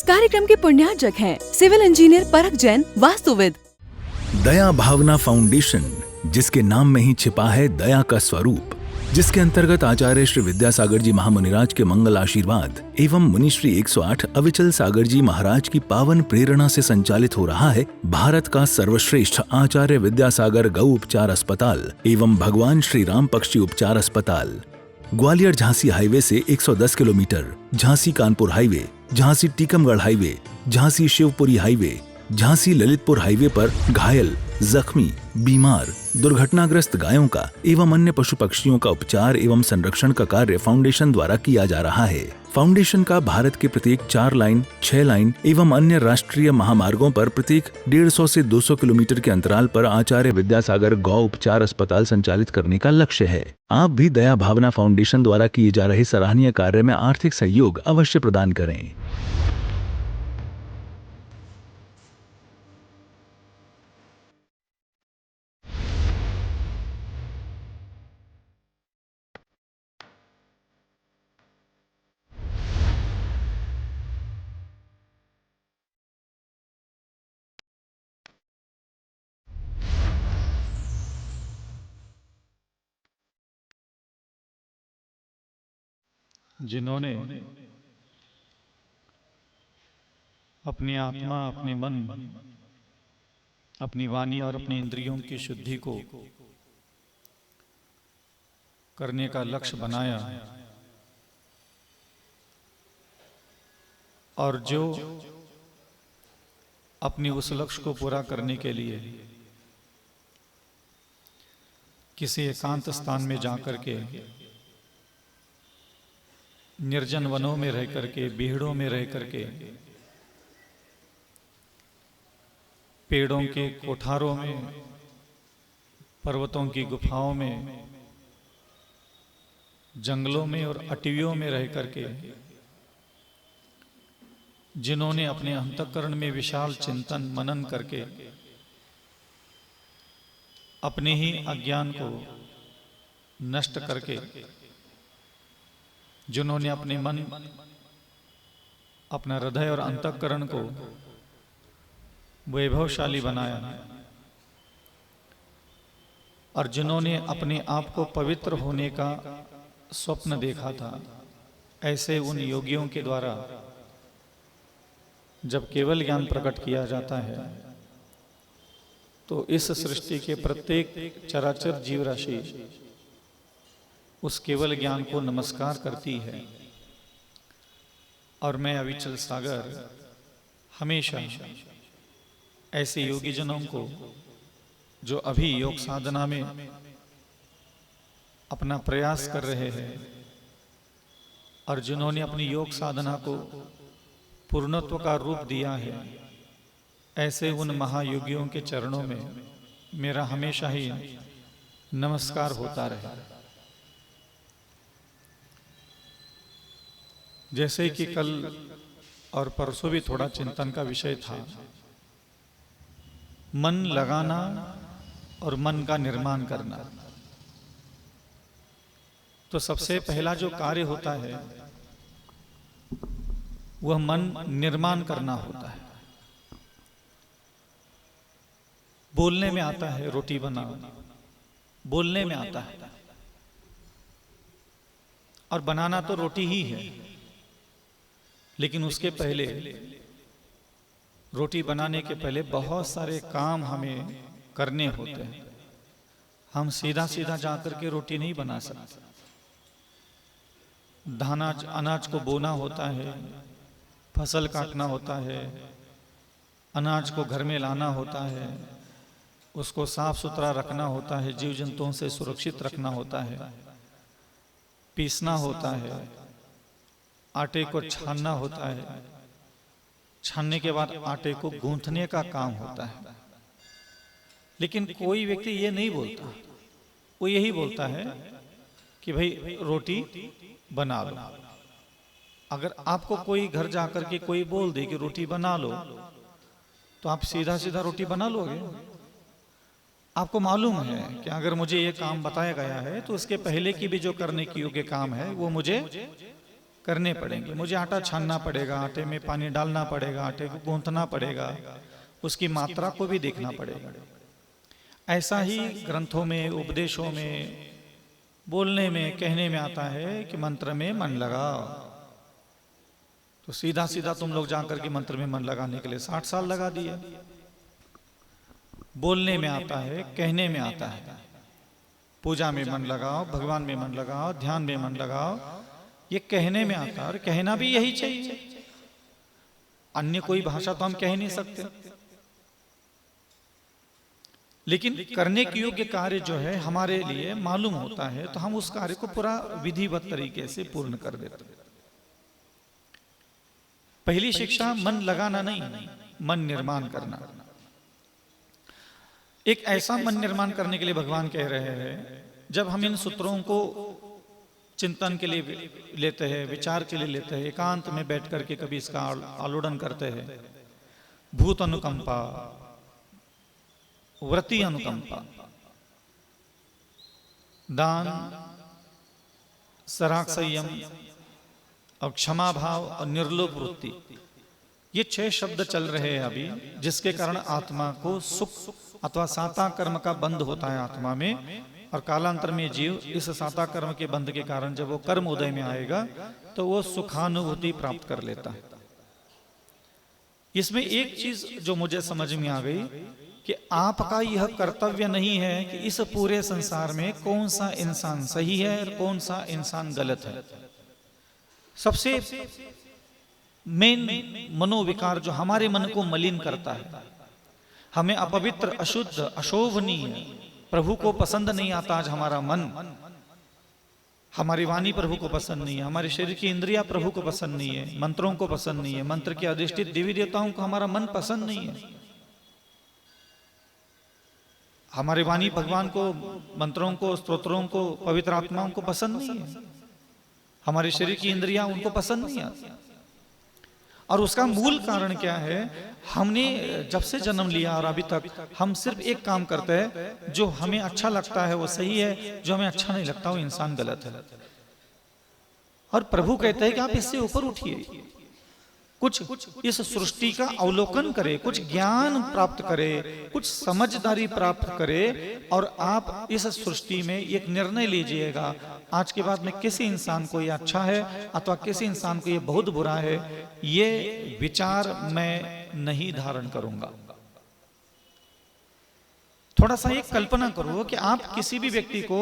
इस कार्यक्रम के पुण्यार्जक हैं सिविल इंजीनियर परख जैन, वास्तुविद। दया भावना फाउंडेशन, जिसके नाम में ही छिपा है दया का स्वरूप, जिसके अंतर्गत आचार्य श्री विद्यासागर जी महामुनिराज के मंगल आशीर्वाद एवं मुनिश्री 108 अविचल सागर जी महाराज की पावन प्रेरणा से संचालित हो रहा है भारत का सर्वश्रेष्ठ आचार्य विद्यासागर गौ उपचार अस्पताल एवं भगवान श्री राम पक्षी उपचार अस्पताल। ग्वालियर झांसी हाईवे से 110 kilometre, Jhansi Kanpur highway, Jhansi Tikamgarh highway, Jhansi Shivpuri highway, Jhansi Lalitpur highway पर घायल, जख्मी, बीमार, दुर्घटनाग्रस्त गायों का एवं अन्य पशु पक्षियों का उपचार एवं संरक्षण का कार्य फाउंडेशन द्वारा किया जा रहा है। फाउंडेशन का भारत के प्रत्येक 4 लाइन, 6 लाइन एवं अन्य राष्ट्रीय महामार्गों पर प्रत्येक 150 से 200 किलोमीटर के अंतराल पर आचार्य विद्यासागर गौ उपचार अस्पताल संचालित करने का लक्ष्य है। आप भी दया भावना फाउंडेशन द्वारा किए जा रहे सराहनीय कार्य में आर्थिक सहयोग अवश्य प्रदान करें। जिन्होंने अपनी आत्मा, अपने मन, अपनी वाणी और अपनी इंद्रियों की शुद्धि को करने का लक्ष्य बनाया और जो अपनी उस लक्ष्य को पूरा करने के लिए किसी एकांत स्थान में जाकर के, निर्जन वनों में रह करके, बीहड़ों में रह करके, पेड़ों के कोठारों में, पर्वतों की गुफाओं में, जंगलों में और अटवियों में रह करके जिन्होंने अपने अंतःकरण में विशाल चिंतन मनन करके अपने ही अज्ञान को नष्ट करके, जिन्होंने अपने मन, अपना हृदय और अंतःकरण को वैभवशाली बनाया और जिन्होंने अपने आप को पवित्र होने का स्वप्न देखा था, ऐसे उन योगियों के द्वारा जब केवल ज्ञान प्रकट किया जाता है तो इस सृष्टि के प्रत्येक चराचर जीव राशि उस केवल ज्ञान को नमस्कार करती है। और मैं अविचल सागर हमेशा ऐसे योगी जनों को जो अभी योग साधना में अपना प्रयास कर रहे हैं और जिन्होंने अपनी योग साधना को पूर्णत्व का रूप दिया है, ऐसे उन महायोगियों के चरणों में मेरा हमेशा ही नमस्कार होता रहे। जैसे कि कल और परसों भी थोड़ा चिंतन का विषय था, मन लगाना और मन का निर्माण करना। तो सबसे पहला जो कार्य होता है वह मन निर्माण करना होता है। बोलने में आता है रोटी बनाओ, बोलने में आता है, और बनाना तो रोटी ही है, लेकिन उसके पहले, रोटी बनाने के पहले बहुत सारे काम हमें करने होते हैं। हम सीधा सीधा जाकर के रोटी नहीं बना सकते। अनाज को बोना होता है, फसल काटना होता है, अनाज को घर में लाना होता है, उसको साफ सुथरा रखना होता है, जीव जंतुओं से सुरक्षित रखना होता है, पीसना होता है, आटे को छानना होता है, छानने के बाद आटे को गूंथने का काम होता है। लेकिन कोई व्यक्ति ये नहीं बोलता, वो यही बोलता है कि भाई रोटी बना लो। अगर आपको कोई घर जाकर के कोई बोल दे कि रोटी बना लो, तो आप सीधा सीधा रोटी बना लोगे? आपको मालूम है कि अगर मुझे ये काम बताया गया है तो उसके पहले की भी जो करने की योग्य काम है वो मुझे करने पड़ेंगे। मुझे आटा छानना पड़ेगा, आटे में पानी डालना पड़ेगा, आटे को गूंथना पड़ेगा, उसकी मात्रा को भी देखना पड़ेगा। ऐसा ही ग्रंथों में, उपदेशों में, बोलने में, कहने में आता है कि मंत्र में मन लगाओ। तो सीधा सीधा तुम लोग जाकर के मंत्र में मन लगाने के लिए 60 साल लगा दिए। बोलने में आता है, कहने में आता है, पूजा में मन लगाओ, भगवान में मन लगाओ, ध्यान में मन लगाओ, ये कहने में आता है। और कहना भी यही चाहिए, अन्य कोई भाषा तो हम कह नहीं सकते। लेकिन करने के योग्य कार्य जो है हमारे लिए मालूम होता है, तो हम उस कार्य को पूरा विधिवत तरीके से पूर्ण कर देते हैं। पहली शिक्षा मन लगाना नहीं, मन निर्माण करना। एक ऐसा मन निर्माण करने के लिए भगवान कह रहे हैं, जब हम इन सूत्रों को चिंतन के लिए लेते हैं, विचार के लिए लेते हैं, एकांत में बैठ करके कभी इसका आलोड़न करते हैं। भूत अनुकंपा, व्रति अनुकंपा, दान, सराग संयम और क्षमा भाव और निर्लोभ वृत्ति, ये 6 शब्द चल रहे हैं अभी, जिसके कारण आत्मा को सुख अथवा साता कर्म का बंध होता है आत्मा में। और कालांतर में जीव इस साता कर्म के बंध के कारण जब वो कर्म उदय में आएगा तो वो सुखानुभूति प्राप्त कर लेता है। इसमें एक चीज जो मुझे समझ में आ गई कि आपका यह कर्तव्य नहीं है कि इस पूरे संसार में कौन सा इंसान सही है और कौन सा इंसान गलत है। सबसे मेन मनोविकार जो हमारे मन को मलिन करता है, हमें अपवित्र, अशुद्ध, अशोभनीय, प्रभु को पसंद नहीं आता आज हमारा मन, हमारी वाणी प्रभु को पसंद नहीं है, हमारे शरीर की इंद्रियां प्रभु को पसंद नहीं है, मंत्रों को पसंद नहीं है, मंत्र के अधिष्ठित देवी देवताओं को हमारा मन पसंद नहीं है, हमारी वाणी भगवान को, मंत्रों को, स्तोत्रों को, पवित्र आत्माओं को पसंद नहीं है, हमारे शरीर की इंद्रियां उनको पसंद नहीं आती। और उसका मूल कारण क्या है? हमने जब से जन्म लिया और अभी तक हम सिर्फ एक काम करते हैं, जो हमें अच्छा लगता है वो सही है, जो हमें अच्छा नहीं लगता वो इंसान गलत है। और प्रभु कहते हैं कि आप इससे ऊपर उठिए, कुछ इस सृष्टि का अवलोकन करे, कुछ ज्ञान प्राप्त करे, कुछ समझदारी प्राप्त करे, और आप इस सृष्टि में एक निर्णय लीजिएगा, आज के बाद में किसी इंसान को ये अच्छा है अथवा किसी इंसान को ये बहुत बुरा है, ये विचार मैं नहीं धारण करूंगा। थोड़ा सा एक कल्पना करो कि आप किसी भी व्यक्ति को,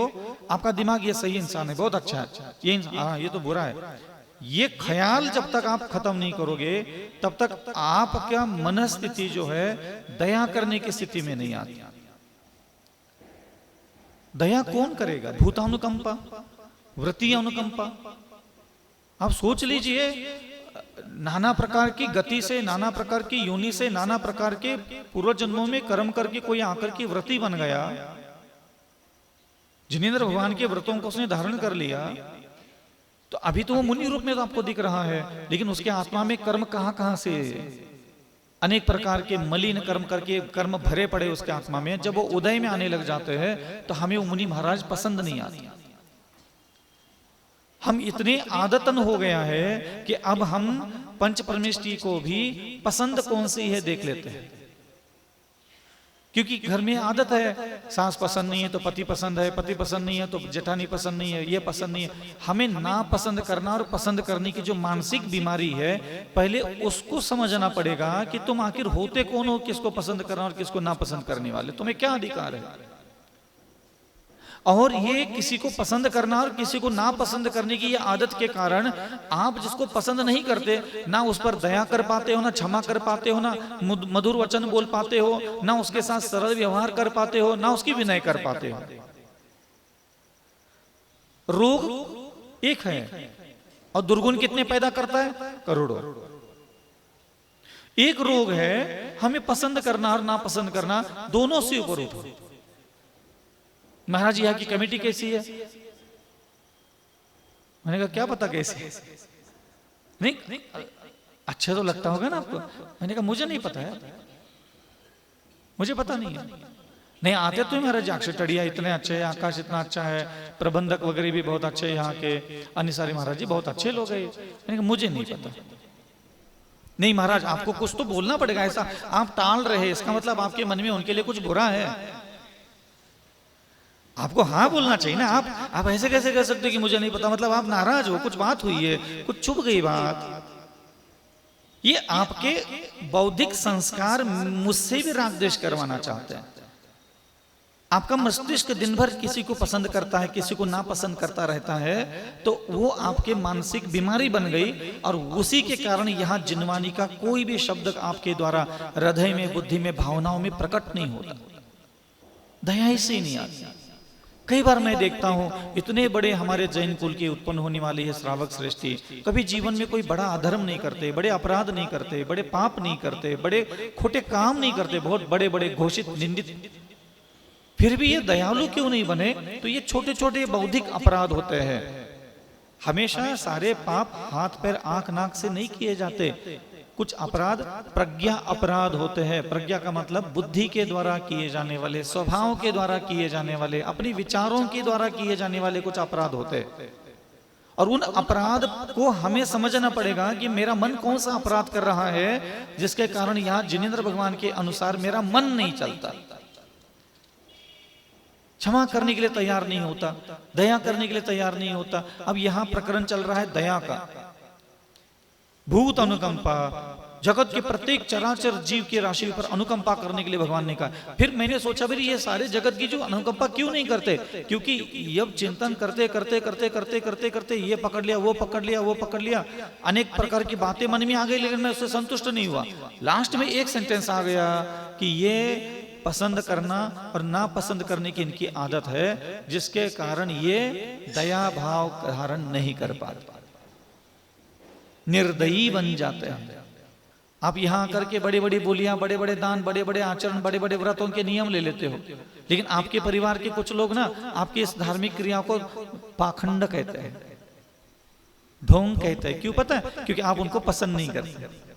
आपका दिमाग ये सही इंसान है, बहुत अच्छा है, ये तो बुरा है, ये ख्याल जब तक आप खत्म नहीं करोगे तब तक आपका मनस्थिति जो है दया करने की स्थिति में नहीं आती। दया कौन करेगा? भूतानुकंपा, वृत्ति अनुकंपा। आप सोच लीजिए, नाना प्रकार की गति से, नाना प्रकार की योनि से, नाना प्रकार के पूर्व जन्मों में कर्म करके कोई आकर की वृत्ति बन गया, जिनेंद्र भगवान के व्रतों को उसने धारण कर लिया, तो अभी तो वो मुनि रूप में तो आपको दिख रहा है, लेकिन उसके आत्मा में कर्म कहां से, अनेक प्रकार के मलिन कर्म करके कर्म भरे पड़े उसके आत्मा में। जब वो उदय में आने लग जाते हैं तो हमें वो मुनि महाराज पसंद नहीं आती। हम इतने आदतन हो गया है कि अब हम पंच परमेष्टि को भी पसंद कौन सी है देख लेते हैं, क्योंकि घर में आदत है, सास पसंद नहीं है तो पति पसंद है, पति पसंद नहीं है तो जेठानी पसंद नहीं है, ये पसंद नहीं है। हमें ना पसंद करना और पसंद करने की जो मानसिक बीमारी है, पहले उसको समझना पड़ेगा कि तुम आखिर होते कौन हो, किसको पसंद करना और किसको ना पसंद करने वाले, तुम्हें क्या अधिकार है। और ये किसी को पसंद करना और किसी को ना पसंद करने की ये आदत के कारण आप जिसको पसंद नहीं करते, ना उस पर दया कर पाते हो, ना क्षमा कर पाते हो, ना मधुर वचन बोल पाते हो, ना उसके साथ सरल व्यवहार कर पाते हो, ना उसकी विनय कर पाते हो। रोग एक है और दुर्गुण कितने पैदा करता है? करोड़ों। एक रोग है हमें पसंद करना और ना पसंद करना, दोनों से ऊपर उठो। महाराज यहाँ की कमेटी कैसी है? मैंने कहा क्या पता कैसी है, नहीं अच्छा तो लगता होगा ना आपको। मैंने कहा मुझे नहीं पता है, मुझे पता नहीं है। नहीं आते तो महाराज अक्षटड़िया इतने अच्छे हैं, आकाश इतना अच्छा है, प्रबंधक वगैरह भी बहुत अच्छे हैं यहाँ के, अन्य सारे महाराज जी बहुत अच्छे लोग हैं। मैंने कहा मुझे नहीं पता। नहीं महाराज आपको कुछ तो बोलना पड़ेगा, ऐसा आप टाल रहे हैं इसका मतलब आपके मन में उनके लिए कुछ बुरा है। आपको हाँ बोलना चाहिए ना। आप ऐसे कैसे कह सकते कि मुझे नहीं पता, मतलब आप नाराज हो, कुछ बात हुई है, कुछ छुप गई बात। ये आपके बौद्धिक संस्कार मुझसे भी राग द्वेष करवाना चाहते हैं। आपका मस्तिष्क दिन भर किसी को पसंद करता है, किसी को नापसंद करता रहता है, तो वो आपके मानसिक बीमारी बन गई। और उसी के कारण यहाँ जिनवानी का कोई भी शब्द आपके द्वारा हृदय में, बुद्धि में, भावनाओं में प्रकट नहीं होता, दया ही से नहीं आती। कई बार मैं देखता हूँ इतने बड़े हमारे जैन कुल के उत्पन्न होने वाले है श्रावक श्रेष्ठी, कभी जीवन में कोई बड़ा अधर्म नहीं करते, बड़े अपराध नहीं करते, बड़े पाप नहीं करते, बड़े खोटे काम नहीं करते, बहुत बड़े बड़े घोषित निंदित, फिर भी ये दयालु क्यों नहीं बने? तो ये छोटे छोटे बौद्धिक अपराध होते हैं। हमेशा सारे पाप हाथ पैर आंख नाक से नहीं किए जाते, कुछ अपराध प्रज्ञा अपराध होते हैं। प्रज्ञा का मतलब बुद्धि के द्वारा किए जाने वाले, स्वभाव के द्वारा किए जाने वाले, अपनी विचारों के द्वारा किए जाने वाले कुछ अपराध होते हैं। और उन अपराध को हमें समझना पड़ेगा कि मेरा मन कौन सा अपराध कर रहा है जिसके कारण यहाँ जिनेंद्र भगवान के अनुसार मेरा मन नहीं चलता, क्षमा करने के लिए तैयार नहीं होता, दया करने के लिए तैयार नहीं होता। अब यहां प्रकरण चल रहा है दया का, भूत अनुकंपा, जगत के प्रत्येक चराचर जीव की राशि पर अनुकंपा करने के लिए भगवान ने कहा। फिर मैंने सोचा फिर ये सारे जगत की जो अनुकंपा क्यों नहीं करते? क्योंकि जब चिंतन करते करते करते करते करते करते ये पकड़ लिया, वो पकड़ लिया, वो पकड़ लिया, अनेक प्रकार की बातें मन में आ गई, लेकिन मैं उससे संतुष्ट नहीं हुआ। लास्ट में एक सेंटेंस आ गया कि ये पसंद करना और ना पसंद करने की इनकी आदत है, जिसके कारण ये दया भाव धारण नहीं कर पाते, निर्दयी बन जाते हैं। आप यहां आकर के बड़ी बड़ी बोलियां, बड़े बड़े दान, बड़े बड़े आचरण, बड़े बड़े व्रतों के नियम ले लेते हो, लेकिन आपके परिवार के कुछ लोग ना आपकी इस धार्मिक क्रिया को पाखंड कहते हैं, ढोंग कहते हैं। क्यों पता है? क्योंकि आप उनको पसंद नहीं करते।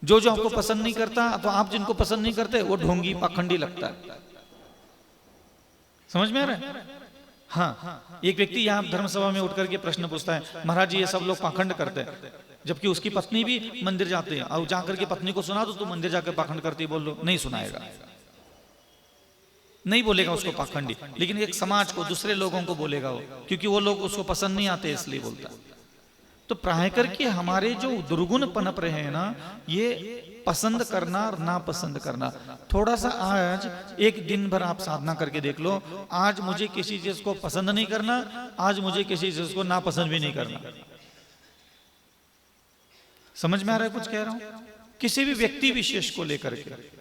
जो जो आपको पसंद नहीं करता, तो आप जिनको पसंद नहीं करते वो ढोंगी पाखंडी लगता है। समझ में आ रहा है? हाँ, एक व्यक्ति यहाँ धर्मसभा में उठकर के प्रश्न पूछता है, महाराज जी ये सब लोग पाखंड करते हैं, जबकि उसकी पत्नी भी मंदिर जाती है, और जाकर के पत्नी को सुना दो तो मंदिर जाकर पाखंड करती है, बोल लो नहीं सुनाएगा, नहीं बोलेगा उसको पाखंडी, लेकिन एक समाज को, दूसरे लोगों को बोलेगा वो, क्योंकि वो लोग उसको पसंद नहीं आते इसलिए बोलता है। तो प्राय करके हमारे जो दुर्गुण पनप रहे हैं ना, ये पसंद करना और ना पसंद करना। थोड़ा सा आज एक दिन भर आप साधना करके देख लो, आज मुझे किसी चीज को पसंद नहीं करना, आज मुझे किसी चीज को ना पसंद भी नहीं करना। समझ में आ रहा है कुछ कह रहा हूं? किसी भी व्यक्ति विशेष को लेकर के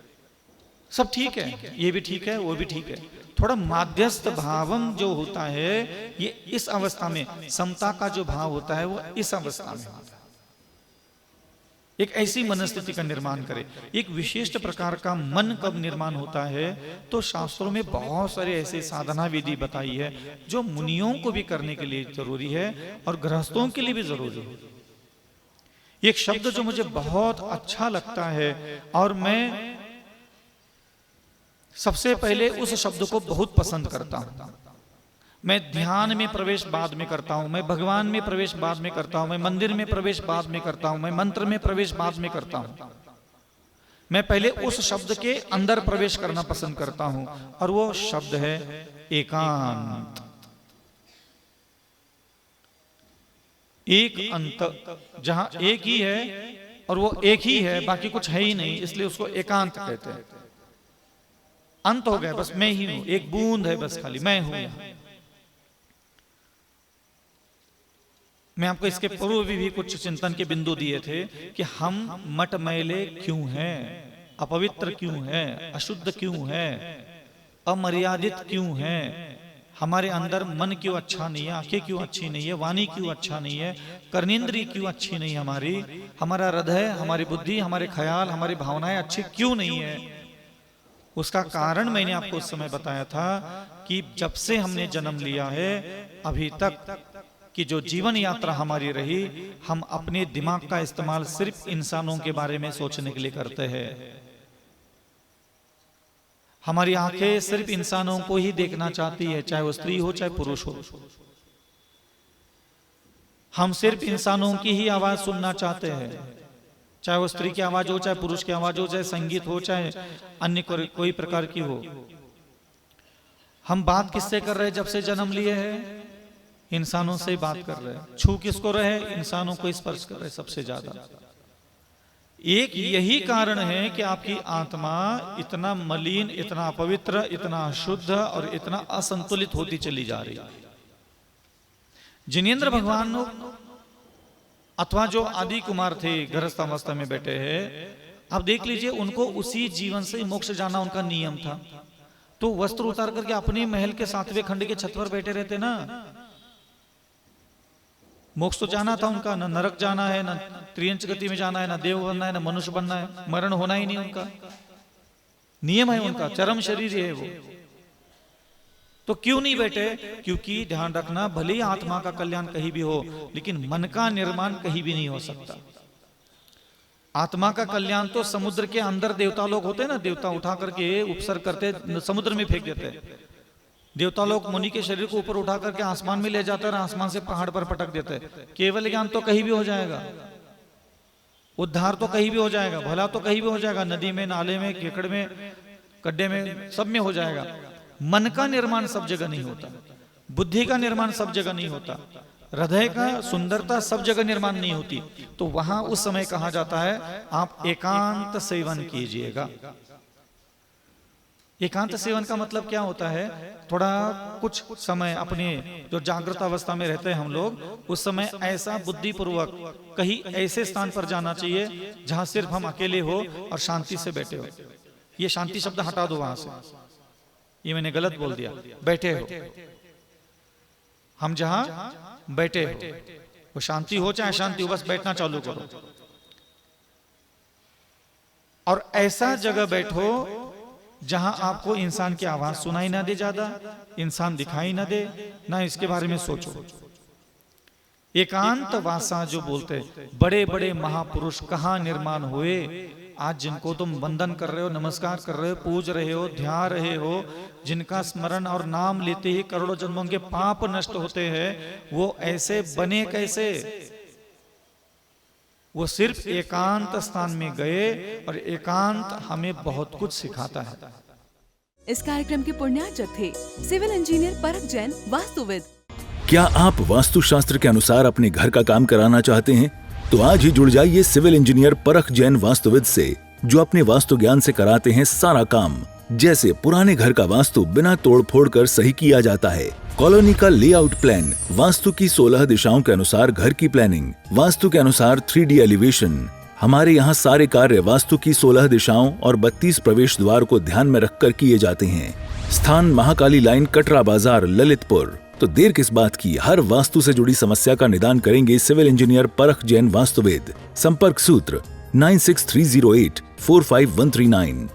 सब ठीक है, ये भी ठीक है, वो भी ठीक है। थोड़ा माध्यस्थ भावम जो होता है, ये इस अवस्था में, समता का जो भाव होता है वो इस अवस्था में होता है। एक ऐसी मनस्थिति का निर्माण करे। एक विशिष्ट प्रकार का मन कब निर्माण होता है? तो शास्त्रों में बहुत सारे ऐसे साधना विधि बताई है जो मुनियों को भी करने के लिए जरूरी है और गृहस्थों के लिए भी जरूरी है। एक शब्द जो मुझे बहुत अच्छा लगता है और मैं सबसे पहले उस शब्द को बहुत पसंद करता हूं। मैं ध्यान में प्रवेश बाद में करता हूं, मैं भगवान में प्रवेश बाद में करता हूं, मैं मंदिर में प्रवेश बाद में करता हूं, मैं मंत्र में प्रवेश बाद में करता हूं। मैं पहले उस शब्द के अंदर प्रवेश करना पसंद करता हूं, और वो शब्द है एकांत। एक अंत, जहां एक ही है और वो एक ही है, बाकी कुछ है ही नहीं, इसलिए उसको एकांत कहते हैं। अंत हो गया, बस मैं ही हूं, एक बूंद है बस, खाली मैं हूं। मैं आपको इसके पूर्व भी कुछ चिंतन के बिंदु दिए थे कि हम मटमैले क्यों हैं, अपवित्र क्यों हैं, अशुद्ध क्यों हैं, अमर्यादित क्यों हैं, हमारे अंदर मन क्यों अच्छा नहीं है, आंखें क्यों अच्छी नहीं है, वाणी क्यों अच्छा नहीं है, कर्नेंद्रिय क्यों अच्छी नहीं हमारी, हमारा हृदय, हमारी बुद्धि, हमारे ख्याल, हमारी भावनाएं अच्छी क्यों नहीं है। उसका कारण मैंने आपको उस समय बताया था कि जब से हमने जन्म लिया है अभी तक कि जो जीवन यात्रा हमारी रही, हम अपने दिमाग का इस्तेमाल सिर्फ इंसानों के बारे में सोचने के लिए करते हैं। हमारी आंखें सिर्फ इंसानों को ही देखना चाहती है, चाहे वो स्त्री हो चाहे पुरुष हो। हम सिर्फ इंसानों की ही आवाज सुनना चाहते हैं, चाहे वो स्त्री की आवाज हो, चाहे पुरुष की आवाज हो, चाहे संगीत हो, चाहे अन्य कोई प्रकार की हो। हम बात किससे कर रहे हैं? जब से जन्म लिए हैं इंसानों से ही बात कर रहे हैं। छू किसको रहे? इंसानों को स्पर्श कर रहे सबसे ज्यादा। एक यही कारण है कि आपकी आत्मा इतना मलिन, इतना अपवित्र, इतना अशुद्ध और इतना असंतुलित होती चली जा रही है। जिनेंद्र भगवान अथवा जो आदि कुमार थे गृहस्थ अवस्था में बैठे हैं, आप देख लीजिए, उनको उसी जीवन से मोक्ष जाना उनका नियम था। तो वस्त्र उतार करके अपने महल के 7वें खंड के छत पर बैठे रहते ना। मोक्ष तो जाना था उनका, न नरक जाना है, न त्रियंच गति में जाना है, न देव बनना है, न मनुष्य बनना है, मरण होना ही नहीं उनका। नियम है उनका, चरम शरीर है वो। तो क्यों नहीं बैठे? क्योंकि ध्यान रखना, भले ही आत्मा का कल्याण कहीं भी हो, लेकिन मन का निर्माण कहीं भी नहीं हो सकता। आत्मा का कल्याण तो समुद्र के अंदर देवता लोग होते हैं ना, देवता उठा करके उपसर्ग करते समुद्र में फेंक देते। देवता लोग मुनि के शरीर को ऊपर उठा करके आसमान में ले जाते हैं, आसमान से पहाड़ पर पटक देते। केवल ज्ञान तो कहीं भी हो जाएगा, उद्धार तो कहीं भी हो जाएगा, भला तो कहीं भी हो जाएगा, नदी में, नाले में, केकड़ में, गड्ढे में, सब में हो जाएगा। मन का निर्माण सब जगह नहीं होता, बुद्धि का निर्माण सब जगह नहीं होता, हृदय का सुंदरता सब जगह निर्माण नहीं होती। तो वहां उस समय कहा जाता है आप एकांत सेवन कीजिएगा। एकांत सेवन का मतलब क्या होता है? थोड़ा कुछ समय अपने जो जागृत अवस्था में रहते हैं हम लोग, उस समय ऐसा बुद्धि पूर्वक कहीं ऐसे स्थान पर जाना चाहिए जहां सिर्फ हम अकेले हो और शांति से बैठे हो। ये शांति शब्द हटा दो वहां से, ये मैंने गलत बोल दिया। बैठे हो, हम जहां बैठे हो, वो शांति हो चाहे अशांति हो, बस बैठना चालू करो। और ऐसा जगह बैठो जहां आपको इंसान की आवाज सुनाई ना दे, ज्यादा इंसान दिखाई ना दे, ना इसके बारे में सोचो। एकांत वासा जो बोलते, बड़े बड़े महापुरुष कहां निर्माण हुए। आज जिनको तुम वंदन कर रहे हो, नमस्कार कर रहे हो, पूज रहे हो, ध्यान रहे हो, जिनका स्मरण और नाम लेते ही करोड़ों जन्मों के पाप नष्ट होते हैं, वो ऐसे बने कैसे? वो सिर्फ एकांत स्थान में गए, और एकांत हमें बहुत कुछ सिखाता है। इस कार्यक्रम के पुण्यार्चक थे सिविल इंजीनियर परख जैन, वास्तुविद। क्या आप वास्तुशास्त्र के अनुसार अपने घर का काम कराना चाहते हैं? तो आज ही जुड़ जाइए सिविल इंजीनियर परख जैन वास्तुविद से, जो अपने वास्तु ज्ञान से कराते हैं सारा काम। जैसे पुराने घर का वास्तु बिना तोड़ फोड़ कर सही किया जाता है, कॉलोनी का लेआउट प्लान, वास्तु की 16 दिशाओं के अनुसार घर की प्लानिंग, वास्तु के अनुसार 3D एलिवेशन। हमारे यहाँ सारे कार्य वास्तु की 16 दिशाओं और 32 प्रवेश द्वार को ध्यान में रखकर किए जाते हैं। स्थान महाकाली लाइन, कटरा बाजार, ललितपुर। तो देर किस बात की, हर वास्तु से जुड़ी समस्या का निदान करेंगे सिविल इंजीनियर परख जैन वास्तुवेद। संपर्क सूत्र 9630845139।